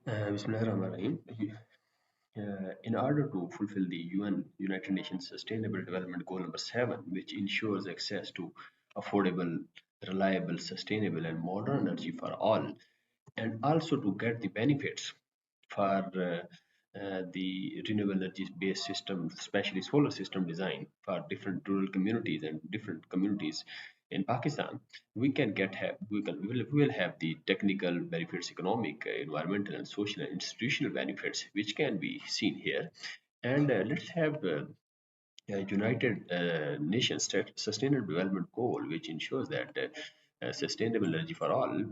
Bismillahirrahmanirrahim. In order to fulfill the United Nations Sustainable Development Goal number 7, which ensures access to affordable, reliable, sustainable, and modern energy for all, and also to get the benefits for the renewable energy based system, especially solar system design for different rural communities and different communities in Pakistan, we will have the technical benefits, economic, environmental, and social and institutional benefits, which can be seen here. And let's have United Nations Sustainable Development Goal, which ensures that sustainable energy for all,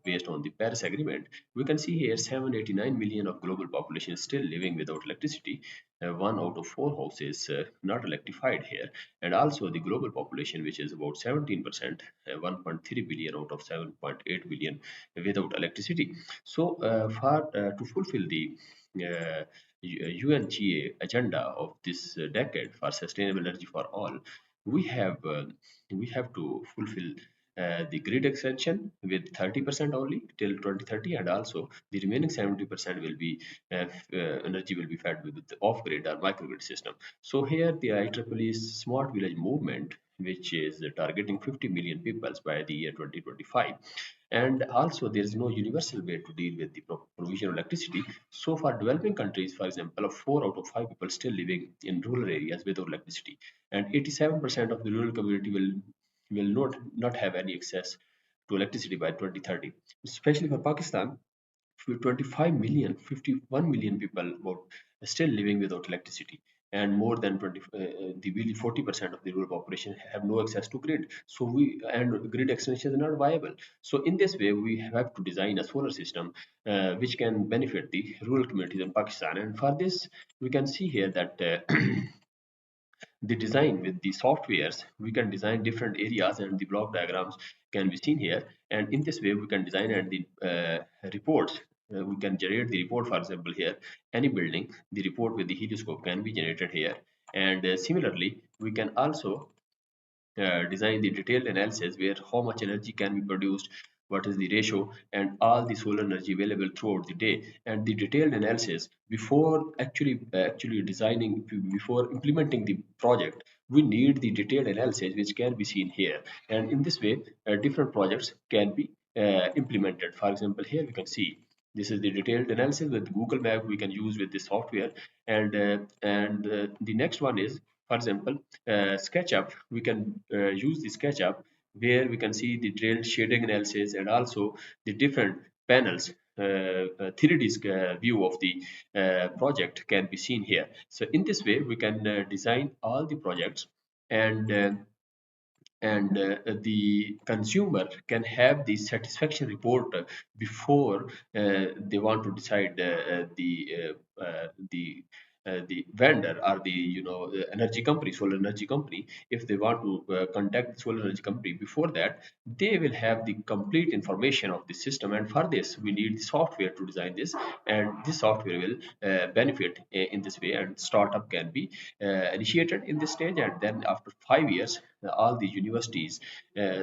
based on the Paris Agreement. We can see here 789 million of global population is still living without electricity. One out of four houses not electrified here, and also the global population, which is about 17%, 1.3 billion out of 7.8 billion without electricity. So, for to fulfill the UNGA agenda of this decade for sustainable energy for all, we have uh, we have to fulfill the grid extension with 30% only till 2030, and also the remaining 70% will be energy will be fed with the off-grid or microgrid system. So here the IEEE Smart Village movement, which is targeting 50 million people by the year 2025. And also there is no universal way to deal with the provision of electricity. So for developing countries, for example, of 4 out of 5 people still living in rural areas without electricity, and 87% of the rural community will not have any access to electricity by 2030. Especially for Pakistan, 25 million, 51 million people about still living without electricity, and more than 20 the really 40% of the rural population have no access to grid. So we and grid extension is not viable. So in this way we have to design a solar system which can benefit the rural communities in Pakistan. And for this we can see here that the design with the softwares, we can design different areas, and the block diagrams can be seen here. And in this way we can design, and the reports, we can generate the report. For example, here any building, the report with the helioscope can be generated here. And similarly we can also design the detailed analysis where how much energy can be produced, what is the ratio, and all the solar energy available throughout the day. And the detailed analysis before actually designing, before implementing the project, we need the detailed analysis which can be seen here. And in this way different projects can be implemented. For example, here we can see this is the detailed analysis with Google Map we can use with this software. And the next one is, for example, SketchUp. We can use the SketchUp where we can see the detailed shading analysis, and also the different panels. 3D view of the project can be seen here. So in this way we can design all the projects, and the consumer can have the satisfaction report before they want to decide the vendor or the energy company, solar energy company. If they want to contact the solar energy company, before that they will have the complete information of the system. And for this we need the software to design this, and this software will benefit in this way. And startup can be initiated in this stage, and then after 5 years all the universities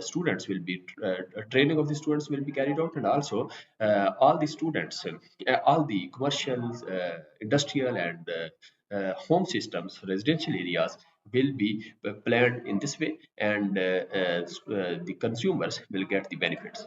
students will be training of the students will be carried out. And also all the students, all the commercial, industrial, and home systems, residential areas will be planned in this way, and the consumers will get the benefits.